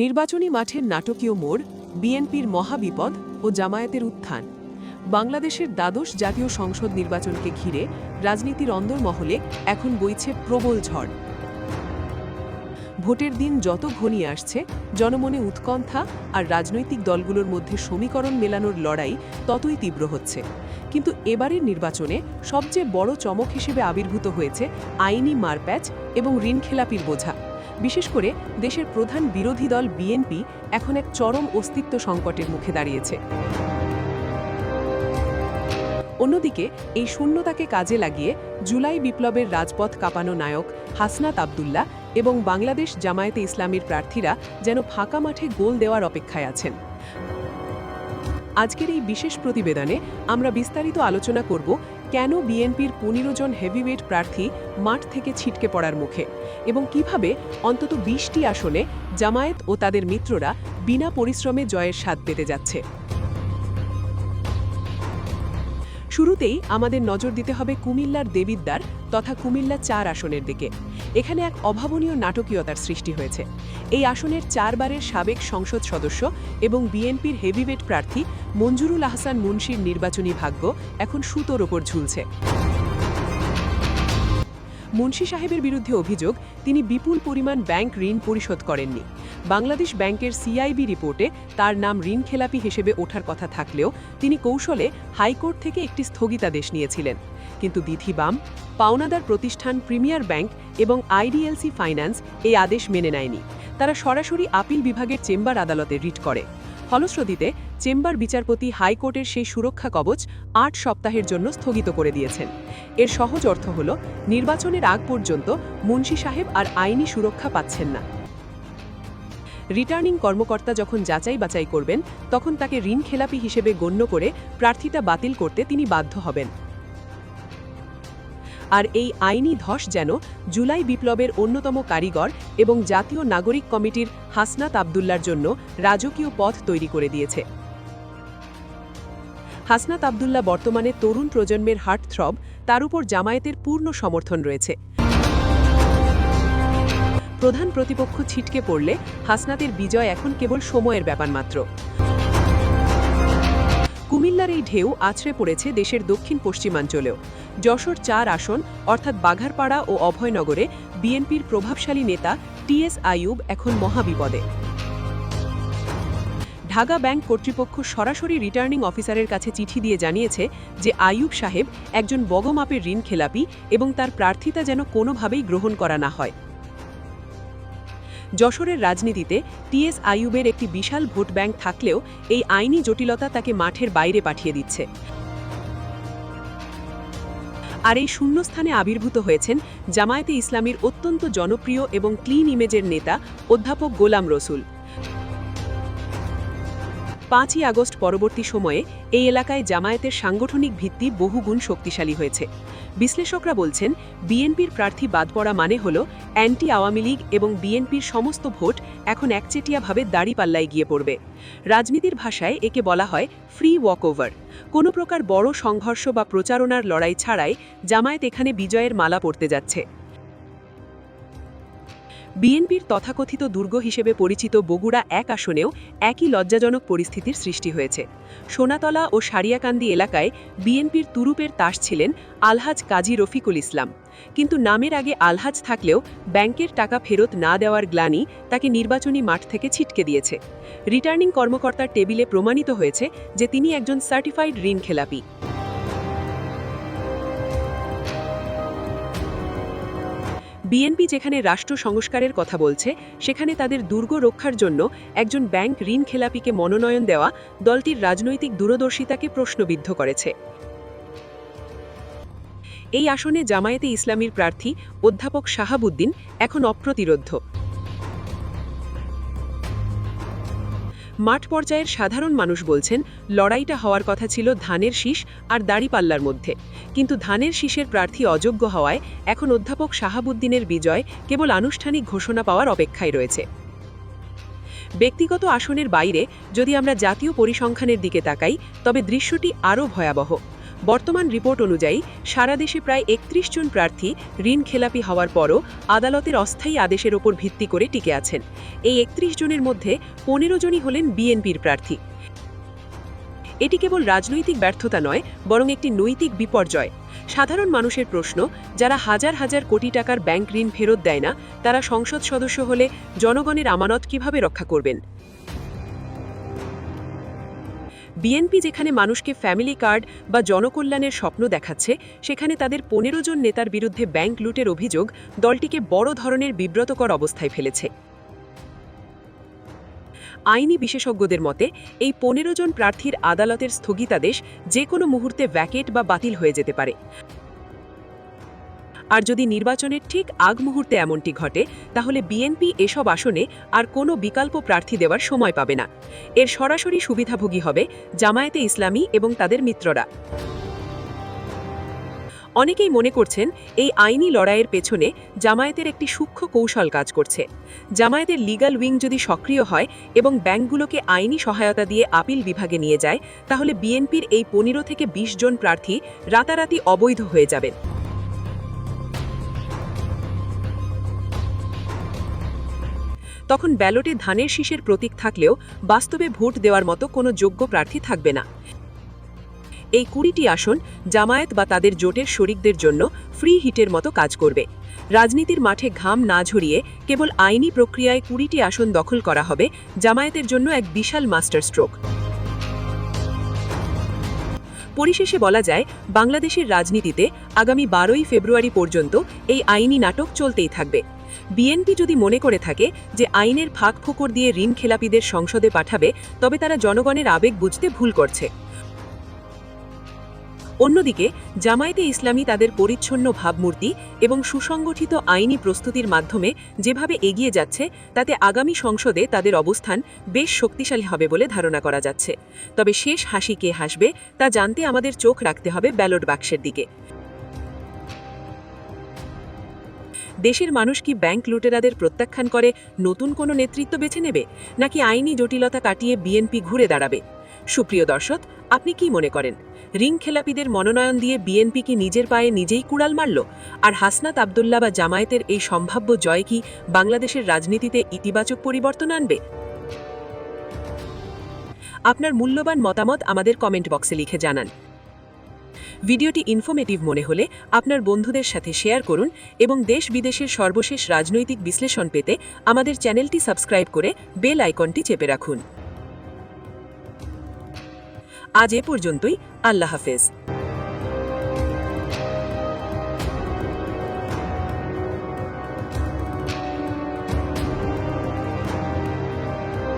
নির্বাচনী মাঠের নাটকীয় মোড়, বিএনপির মহাবিপদ ও জামায়াতের উত্থান। বাংলাদেশের দ্বাদশ জাতীয় সংসদ নির্বাচনকে ঘিরে রাজনীতির অন্দরমহলে এখন বইছে প্রবল ঝড়। ভোটের দিন যত ঘনিয়ে আসছে, জনমনে উৎকণ্ঠা আর রাজনৈতিক দলগুলোর মধ্যে সমীকরণ মেলানোর লড়াই ততই তীব্র হচ্ছে। কিন্তু এবারের নির্বাচনে সবচেয়ে বড় চমক হিসেবে আবির্ভূত হয়েছে আইনি মারপ্যাচ এবং ঋণখেলাপির বোঝা। বিশেষ করে দেশের প্রধান বিরোধী দল বিএনপি এখন এক চরম অস্তিত্ব সংকটের মুখে দাঁড়িয়েছে। অন্যদিকে এই শূন্যতাকে কাজে লাগিয়ে জুলাই বিপ্লবের রাজপথ কাঁপানো নায়ক হাসনাত আবদুল্লাহ এবং বাংলাদেশ জামায়াতে ইসলামীর প্রার্থীরা যেন ফাঁকা মাঠে গোল দেওয়ার অপেক্ষায় আছেন। আজকের এই বিশেষ প্রতিবেদনে আমরা বিস্তারিত আলোচনা করব কেন বিএনপির 15 জন হেভিওয়েট প্রার্থী মাঠ থেকে ছিটকে পড়ার মুখে এবং কিভাবে অন্তত 20টি আসনে জামায়াত ও তাদের মিত্ররা বিনা পরিশ্রমে জয়ের স্বাদ পেতে যাচ্ছে। শুরুতেই আমাদের নজর দিতে হবে কুমিল্লার দেবিদ্বার তথা কুমিল্লা 4 আসনের দিকে। এখানে এক অভাবনীয় নাটকীয়তার সৃষ্টি হয়েছে। এই আসনের 4 বারের সাবেক সংসদ সদস্য এবং বিএনপির হেভিওয়েট প্রার্থী মঞ্জুরুল আহসান মুন্সির নির্বাচনী ভাগ্য এখন সুতোর ওপর ঝুলছে। মুন্সি সাহেবের বিরুদ্ধে অভিযোগ, তিনি বিপুল পরিমাণ ব্যাংক ঋণ পরিশোধ করেননি। বাংলাদেশ ব্যাংকের সিআইবি রিপোর্টে তার নাম ঋণখেলাপি হিসেবে ওঠার কথা থাকলেও তিনি কৌশলে হাইকোর্ট থেকে একটি স্থগিতাদেশ নিয়েছিলেন। কিন্তু দ্বিধা-বাম, পাওনাদার প্রতিষ্ঠান প্রিমিয়ার ব্যাংক এবং আইডিএলসি ফাইন্যান্স এই আদেশ মেনে নেয়নি। তারা সরাসরি আপিল বিভাগের চেম্বার আদালতে রিট করে। ফলশ্রুতিতে চেম্বার বিচারপতি হাইকোর্টের সেই সুরক্ষা কবচ 8 সপ্তাহের জন্য স্থগিত করে দিয়েছেন। এর সহজ অর্থ হল, নির্বাচনের আগ পর্যন্ত মুন্সি সাহেব আর আইনি সুরক্ষা পাচ্ছেন না। রিটার্নিং কর্মকর্তা যখন যাচাই বাছাই করবেন, তখন তাকে ঋণখেলাপি হিসেবে গণ্য করে প্রার্থিতা বাতিল করতে তিনি বাধ্য হবেন। আর এই আইনি ধস যেন জুলাই বিপ্লবের অন্যতম কারিগর এবং জাতীয় নাগরিক কমিটির হাসনাত আবদুল্লার জন্য রাজকীয় পথ তৈরি করে দিয়েছে। হাসনাত আবদুল্লাহ বর্তমানে তরুণ প্রজন্মের হার্টথ্রব, তার উপর জামায়াতের পূর্ণ সমর্থন রয়েছে। প্রধান প্রতিপক্ষ ছিটকে পড়লে হাসনাতের বিজয় এখন কেবল সময়ের ব্যাপার মাত্র। কুমিল্লার এই ঢেউ আছড়ে পড়েছে দেশের দক্ষিণ পশ্চিমাঞ্চলেও। যশোর 4 আসন অর্থাৎ বাঘারপাড়া ও অভয়নগরে বিএনপির প্রভাবশালী নেতা টিএস আইয়ুব এখন মহাবিপদে। ঢাকা ব্যাংক কর্তৃপক্ষ সরাসরি রিটার্নিং অফিসারের কাছে চিঠি দিয়ে জানিয়েছে যে আইয়ুব সাহেব একজন বগমাপের ঋণখেলাপি এবং তার প্রার্থিতা যেন কোনোভাবেই গ্রহণ করা না হয়। যশোরের রাজনীতিতে টিএস আইয়ুবের একটি বিশাল ভোট ব্যাংক থাকলেও এই আইনি জটিলতা তাকে মাঠের বাইরে পাঠিয়ে দিচ্ছে। আর এই শূন্যস্থানে আবির্ভূত হয়েছেন জামায়াতে ইসলামীর অত্যন্ত জনপ্রিয় এবং ক্লিন ইমেজের নেতা অধ্যাপক গোলাম রসুল। 5ই আগস্ট পরবর্তী সময়ে এই এলাকায় জামায়াতের সাংগঠনিক ভিত্তি বহুগুণ শক্তিশালী হয়েছে। বিশ্লেষকরা বলছেন, বিএনপির প্রার্থী বাদ পড়া মানে হল অ্যান্টি আওয়ামী লীগ এবং বিএনপির সমস্ত ভোট এখন একচেটিয়াভাবে দাঁড়িপাল্লায় গিয়ে পড়বে। রাজনীতির ভাষায় একে বলা হয় ফ্রি ওয়াকওভার। কোনো প্রকার বড় সংঘর্ষ বা প্রচারণার লড়াই ছাড়াই জামায়াত এখানে বিজয়ের মালা পড়তে যাচ্ছে। বিএনপির তথাকথিত দুর্গ হিসেবে পরিচিত বগুড়া 1 আসনেও একই লজ্জাজনক পরিস্থিতির সৃষ্টি হয়েছে। সোনাতলা ও সারিয়াকান্দি এলাকায় বিএনপির তুরুপের তাস ছিলেন আলহাজ কাজী রফিকুল ইসলাম। কিন্তু নামের আগে আলহাজ থাকলেও ব্যাংকের টাকা ফেরত না দেওয়ার গ্লানি তাকে নির্বাচনী মাঠ থেকে ছিটকে দিয়েছে। রিটার্নিং কর্মকর্তার টেবিলে প্রমাণিত হয়েছে যে তিনি একজন সার্টিফাইড ঋণখেলাপি। বিএনপি যেখানে রাষ্ট্র সংস্কারের কথা বলছে, সেখানে তাদের দুর্গ রক্ষার জন্য একজন ব্যাংক ঋণখেলাপিকে মনোনয়ন দেওয়া দলটির রাজনৈতিক দূরদর্শিতাকে প্রশ্নবিদ্ধ করেছে। এই আসনে জামায়াতে ইসলামীর প্রার্থী অধ্যাপক শাহাবুদ্দিন এখন অপ্রতিরোধ্য। মাঠ পর্যায়ের সাধারণ মানুষ বলছেন, লড়াইটা হওয়ার কথা ছিল ধানের শীষ আর দাড়িপাল্লার মধ্যে, কিন্তু ধানের শীষের প্রার্থী অযোগ্য হওয়ায় এখন অধ্যাপক শাহাবুদ্দিনের বিজয় কেবল আনুষ্ঠানিক ঘোষণা পাওয়ার অপেক্ষায় রয়েছে। ব্যক্তিগত আসনের বাইরে যদি আমরা জাতীয় পরিসংখ্যানের দিকে তাকাই, তবে দৃশ্যটি আরও ভয়াবহ। বর্তমান রিপোর্ট অনুযায়ী সারা দেশে প্রায় ৩১ জন প্রার্থী ঋণ খেলাপি হওয়ার পরও আদালতের অস্থায়ী আদেশের ওপর ভিত্তি করে টিকে আছেন। এই ৩১ জনের মধ্যে ১৫ জনই হলেন বিএনপির প্রার্থী। এটি কেবল রাজনৈতিক ব্যর্থতা নয়, বরং একটি নৈতিক বিপর্যয়। সাধারণ মানুষের প্রশ্ন, যারা হাজার হাজার কোটি টাকার ব্যাংক ঋণ ফেরত দেয় না, তারা সংসদ সদস্য হলে জনগণের আমানত কিভাবে রক্ষা করবেন? বিএনপি যেখানে মানুষকে ফ্যামিলি কার্ড বা জনকল্যাণের স্বপ্ন দেখাচ্ছে, সেখানে তাদের ১৫ জন নেতার বিরুদ্ধে ব্যাংক লুটের অভিযোগ দলটিকে বড় ধরনের বিব্রতকর অবস্থায় ফেলেছে। আইনি বিশেষজ্ঞদের মতে, এই ১৫ জন প্রার্থীর আদালতের স্থগিতাদেশ যে কোনো মুহূর্তে ভ্যাকেট বা বাতিল হয়ে যেতে পারে। আর যদি নির্বাচনের ঠিক আগ মুহূর্তে এমনটি ঘটে, তাহলে বিএনপি এসব আসনে আর কোনো বিকল্প প্রার্থী দেওয়ার সময় পাবে না। এর সরাসরি সুবিধাভোগী হবে জামায়াতে ইসলামী এবং তাদের মিত্ররা। অনেকেই মনে করছেন, এই আইনি লড়াইয়ের পেছনে জামায়াতের একটি সূক্ষ্ম কৌশল কাজ করছে। জামায়াতের লিগ্যাল উইং যদি সক্রিয় হয় এবং ব্যাংকগুলোকে আইনি সহায়তা দিয়ে আপিল বিভাগে নিয়ে যায়, তাহলে বিএনপির এই ১৫ থেকে ২০ জন প্রার্থী রাতারাতি অবৈধ হয়ে যাবেন। তখন ব্যালটে ধানের শীষের প্রতীক থাকলেও বাস্তবে ভোট দেওয়ার মতো কোনো যোগ্য প্রার্থী থাকবে না। এই ২০টি আসন জামায়াত বা তাদের জোটের শরিকদের জন্য ফ্রি হিটের মতো কাজ করবে। রাজনীতির মাঠে ঘাম না ঝরিয়ে কেবল আইনি প্রক্রিয়ায় ২০টি আসন দখল করা হবে জামায়াতের জন্য এক বিশাল মাস্টার স্ট্রোক। পরিশেষে বলা যায়, বাংলাদেশের রাজনীতিতে আগামী ১২ই ফেব্রুয়ারি পর্যন্ত এই আইনি নাটক চলতেই থাকবে। বিএনপি যদি মনে করে থাকে যে আইনের ফাঁক ফোকর দিয়ে ঋণ খেলাপিদের সংসদে পাঠাবে, তবে তারা জনগণের আবেগ বুঝতে ভুল করছে। অন্যদিকে জামায়াতে ইসলামী তাদের পরিচ্ছন্ন ভাবমূর্তি এবং সুসংগঠিত আইনি প্রস্তুতির মাধ্যমে যেভাবে এগিয়ে যাচ্ছে, তাতে আগামী সংসদে তাদের অবস্থান বেশ শক্তিশালী হবে বলে ধারণা করা যাচ্ছে। তবে শেষ হাসি কে হাসবে তা জানতে আমাদের চোখ রাখতে হবে ব্যালট বাক্সের দিকে। দেশের মানুষ কি ব্যাংক লুটেরাদের প্রত্যাখ্যান করে নতুন কোনো নেতৃত্ব বেছে নেবে, নাকি আইনি জটিলতা কাটিয়ে বিএনপি ঘুরে দাঁড়াবে? সুপ্রিয় দর্শক, আপনি কি মনে করেন, ঋণ খেলাপিদের মনোনয়ন দিয়ে বিএনপি কি নিজের পায়ে নিজেই কুড়াল মারল? আর হাসনাত আব্দুল্লাহ বা জামায়াতের এই সম্ভাব্য জয় কি বাংলাদেশের রাজনীতিতে ইতিবাচক পরিবর্তন আনবে? আপনার মূল্যবান মতামত আমাদের কমেন্ট বক্সে লিখে জানান। ভিডিওটি ইনফরমেটিভ মনে হলে আপনার বন্ধুদের সাথে শেয়ার করুন এবং দেশ বিদেশের সর্বশেষ রাজনৈতিক বিশ্লেষণ পেতে আমাদের চ্যানেলটি সাবস্ক্রাইব করে বেল আইকনটি চেপে রাখুন। আজ এ পর্যন্তই। আল্লাহ হাফেজ।